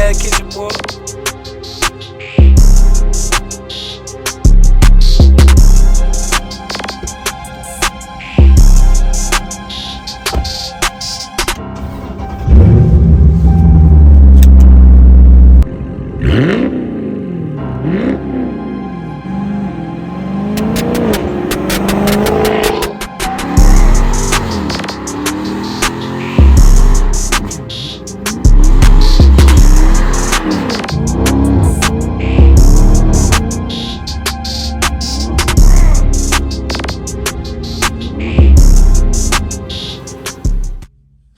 Hellcat kitchen, boy.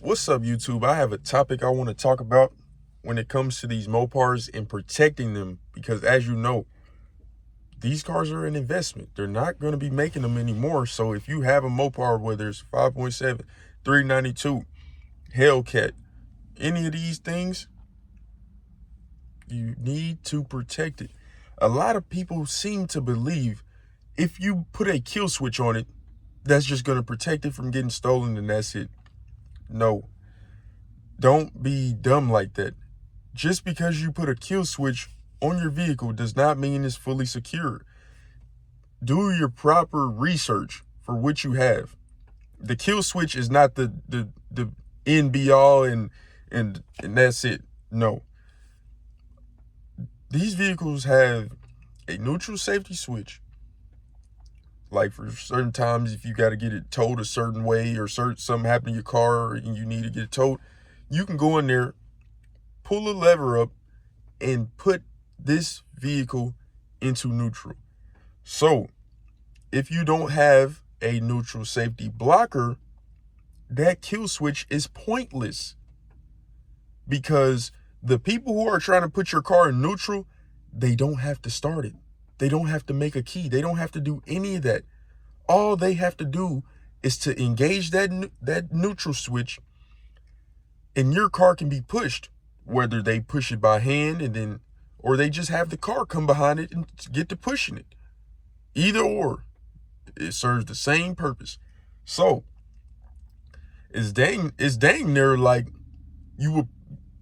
What's up, YouTube? I have a topic I want to talk about when it comes to these Mopars and protecting them, because as you know, these cars are an investment. They're not going to be making them anymore. So if you have a Mopar, whether it's 5.7, 392, Hellcat, any of these things, you need to protect it. A lot of people seem to believe if you put a kill switch on it, that's just going to protect it from getting stolen and that's it. No, don't be dumb like that. Just because you put a kill switch on your vehicle does not mean it's fully secure. Do your proper research for what you have. The kill switch is not the end be all and that's it. No. These vehicles have a neutral safety switch. Like for certain times, if you got to get it towed a certain way or something happened to your car and you need to get it towed, you can go in there, pull a lever up, and put this vehicle into neutral. So if you don't have a neutral safety blocker, that kill switch is pointless, because the people who are trying to put your car in neutral, they don't have to start it. They don't have to make a key. They don't have to do any of that. All they have to do is to engage that neutral switch, and your car can be pushed, whether they push it by hand or they just have the car come behind it and get to pushing it. Either or, it serves the same purpose. So it's dang near like you would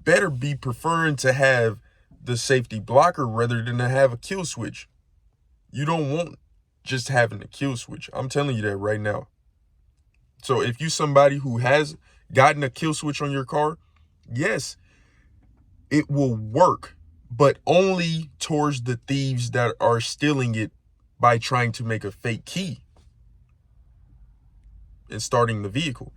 better be preferring to have the safety blocker rather than to have a kill switch. You don't want just having a kill switch. I'm telling you that right now. So if you somebody who has gotten a kill switch on your car, yes, it will work, but only towards the thieves that are stealing it by trying to make a fake key and starting the vehicle.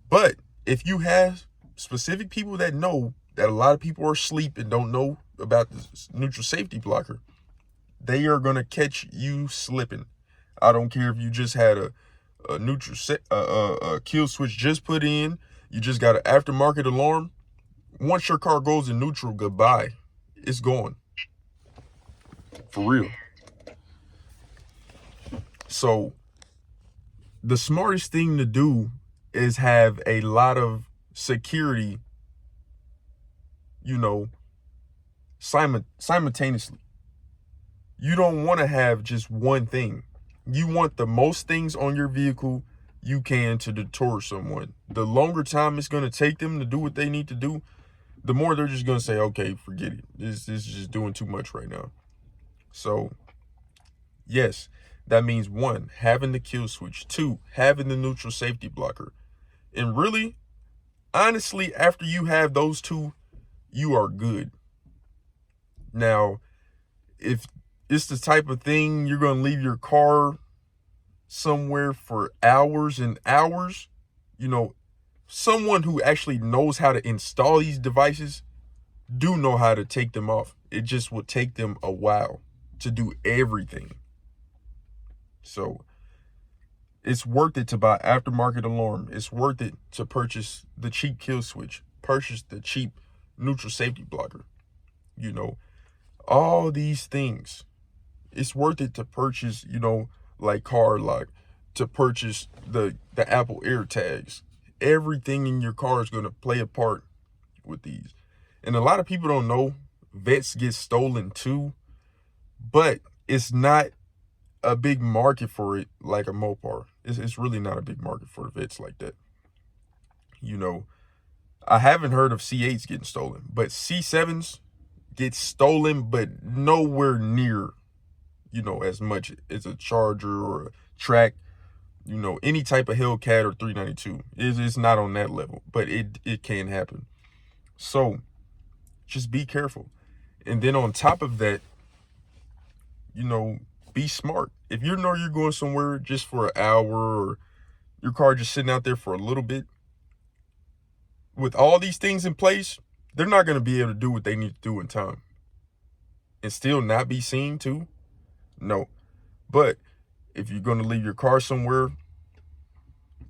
But if you have specific people that know that a lot of people are asleep and don't know about the neutral safety blocker, they are going to catch you slipping. I don't care if you just had a neutral a kill switch just put in, you just got an aftermarket alarm. Once your car goes in neutral, goodbye. It's gone. For real. So the smartest thing to do is have a lot of security, simultaneously. You don't want to have just one thing. You want the most things on your vehicle you can to deter someone. The longer time it's going to take them to do what they need to do, the more they're just going to say, okay, forget it. This is just doing too much right now. So yes, that means 1, having the kill switch. 2, having the neutral safety blocker. And really, honestly, after you have those 2, you are good. Now, if it's the type of thing you're going to leave your car somewhere for hours and hours, someone who actually knows how to install these devices do know how to take them off. It just will take them a while to do everything. So it's worth it to buy aftermarket alarm. It's worth it to purchase the cheap kill switch, purchase the cheap neutral safety blocker. All these things. It's worth it to purchase, like car lock, to purchase the Apple AirTags. Everything in your car is going to play a part with these. And a lot of people don't know vets get stolen too, but it's not a big market for it like a Mopar. It's really not a big market for vets like that. I haven't heard of C8s getting stolen, but C7s get stolen, but nowhere near, as much as a Charger or a Track, any type of Hellcat or 392. It's not on that level, but it can happen. So just be careful. And then on top of that, be smart. If you know you're going somewhere just for an hour, or your car just sitting out there for a little bit, with all these things in place, they're not going to be able to do what they need to do in time and still not be seen too. No. But if you're going to leave your car somewhere,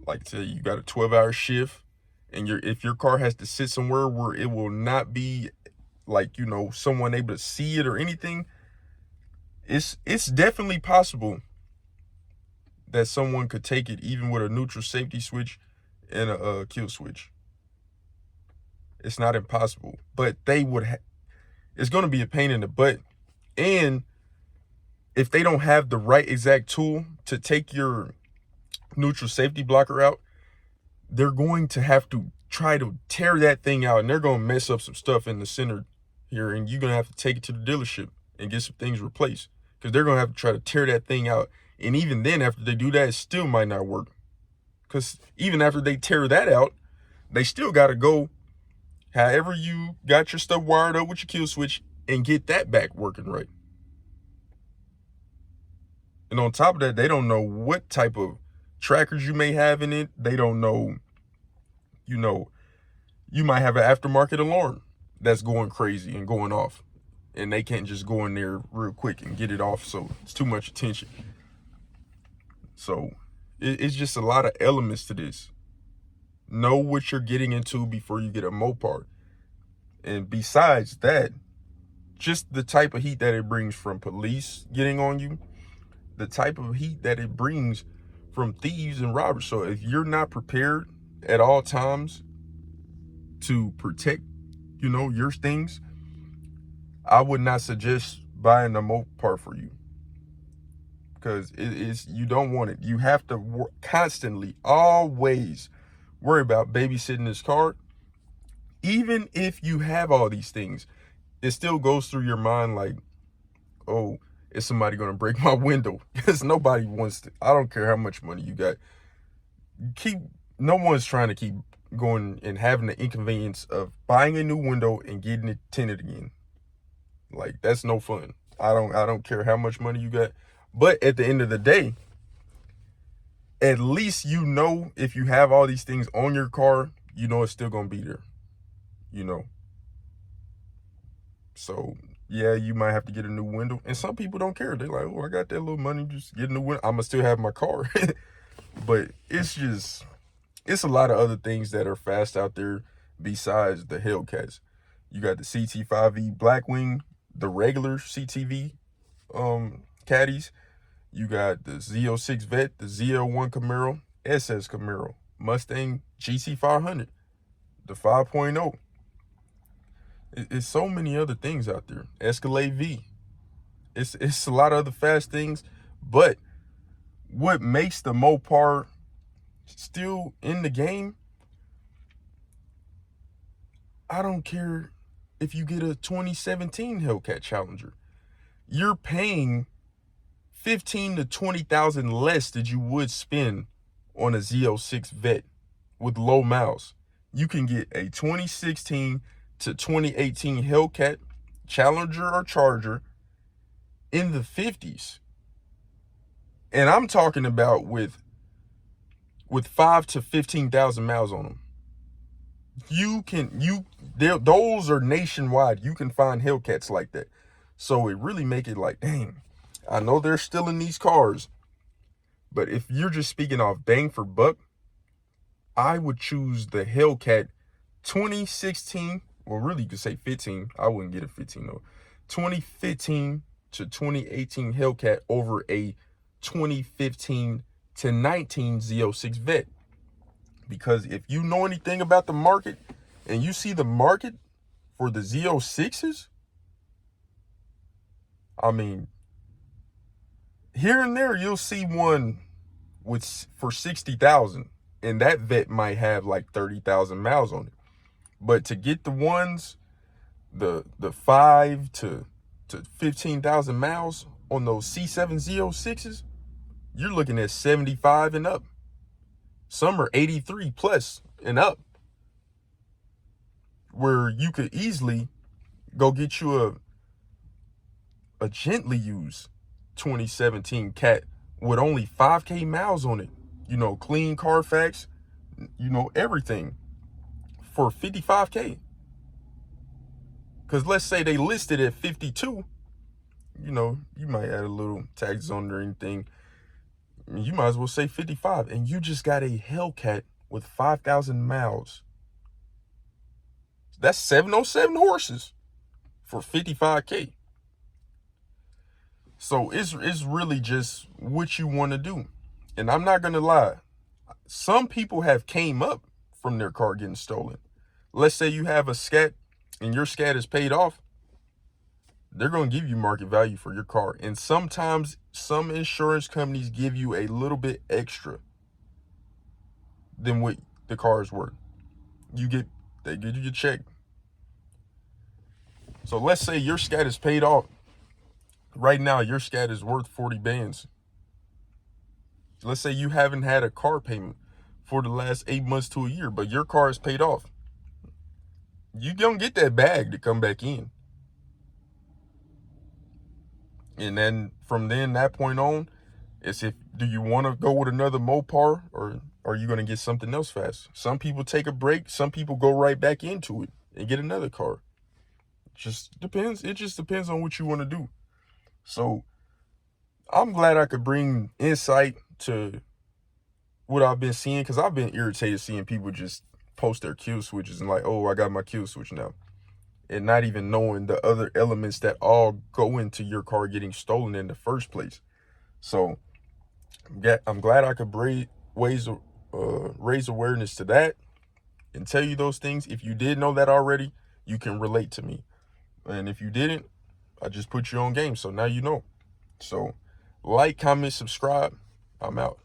like say you got a 12-hour shift, and if your car has to sit somewhere where it will not be like, someone able to see it or anything, it's definitely possible that someone could take it even with a neutral safety switch and a kill switch. It's not impossible, but it's going to be a pain in the butt. And if they don't have the right exact tool to take your neutral safety blocker out, they're going to have to try to tear that thing out, and they're going to mess up some stuff in the center here, and you're going to have to take it to the dealership and get some things replaced, because they're going to have to try to tear that thing out. And even then, after they do that, it still might not work, because even after they tear that out, they still got to go however you got your stuff wired up with your kill switch and get that back working right. And on top of that, they don't know what type of trackers you may have in it. They don't know, you might have an aftermarket alarm that's going crazy and going off, and they can't just go in there real quick and get it off, so it's too much attention. So it's just a lot of elements to this. Know what you're getting into before you get a Mopar. And besides that, just the type of heat that it brings from police getting on you, the type of heat that it brings from thieves and robbers. So if you're not prepared at all times to protect, your things, I would not suggest buying a Mopar for you, because you don't want it. You have to constantly, always worry about babysitting this car. Even if you have all these things, it still goes through your mind like, oh, is somebody going to break my window? Because nobody wants to. I don't care how much money you got. No one's trying to keep going and having the inconvenience of buying a new window and getting it tinted again. Like, that's no fun. I don't care how much money you got. But at the end of the day, at least if you have all these things on your car, it's still going to be there. So yeah, you might have to get a new window, and some people don't care. They're like, oh, I got that little money, just get a new window, I'm gonna still have my car. But it's a lot of other things that are fast out there besides the Hellcats. You got the CT5E Blackwing, the regular CTV caddies. You got the Z06 Vet, the ZL1 Camaro, SS Camaro, Mustang GT500, the 5.0. It's so many other things out there. Escalade V. It's a lot of other fast things. But what makes the Mopar still in the game, I don't care if you get a 2017 Hellcat Challenger. You're paying $15,000 to $20,000 less than you would spend on a Z06 Vet with low miles. You can get a 2016 to 2018 Hellcat Challenger or Charger in the 50s. And I'm talking about with 5 to 15,000 miles on them. Those are nationwide. You can find Hellcats like that. So it really make it like, dang, I know they're still in these cars, but if you're just speaking off bang for buck, I would choose the Hellcat 2016. Well, really, you could say 15. I wouldn't get a 15 though. 2015 to 2018 Hellcat over a 2015 to 19 Z06 Vet. Because if you know anything about the market, and you see the market for the Z06s, I mean, here and there you'll see one for 60,000, and that Vet might have like 30,000 miles on it. But to get the ones, the 5 to 15,000 miles on those C706s, you're looking at 75 and up. Some are 83 plus and up, where you could easily go get you a gently used 2017 Cat with only 5K miles on it. You know, clean Carfax, you know, everything for 55K. Because let's say they listed at 52, you know, you might add a little taxes on it or anything. You might as well say 55, and you just got a Hellcat with 5,000 miles. That's 707 horses for 55K. So it's really just what you want to do. And I'm not going to lie. Some people have came up from their car getting stolen. Let's say you have a scat and your scat is paid off. They're going to give you market value for your car. And sometimes some insurance companies give you a little bit extra than what the car is worth. They give you your check. So let's say your scat is paid off. Right now, your scat is worth 40 bands. Let's say you haven't had a car payment for the last 8 months to a year, but your car is paid off. You don't get that bag to come back in. And then from that point on, it's do you want to go with another Mopar, or are you going to get something else fast? Some people take a break. Some people go right back into it and get another car. It just depends on what you want to do. So I'm glad I could bring insight to what I've been seeing, because I've been irritated seeing people just post their kill switches and like, oh, I got my kill switch now, and not even knowing the other elements that all go into your car getting stolen in the first place. So I'm glad I could raise awareness to that and tell you those things. If you did know that already, you can relate to me. And if you didn't, I just put you on game. So now you know. So like, comment, subscribe. I'm out.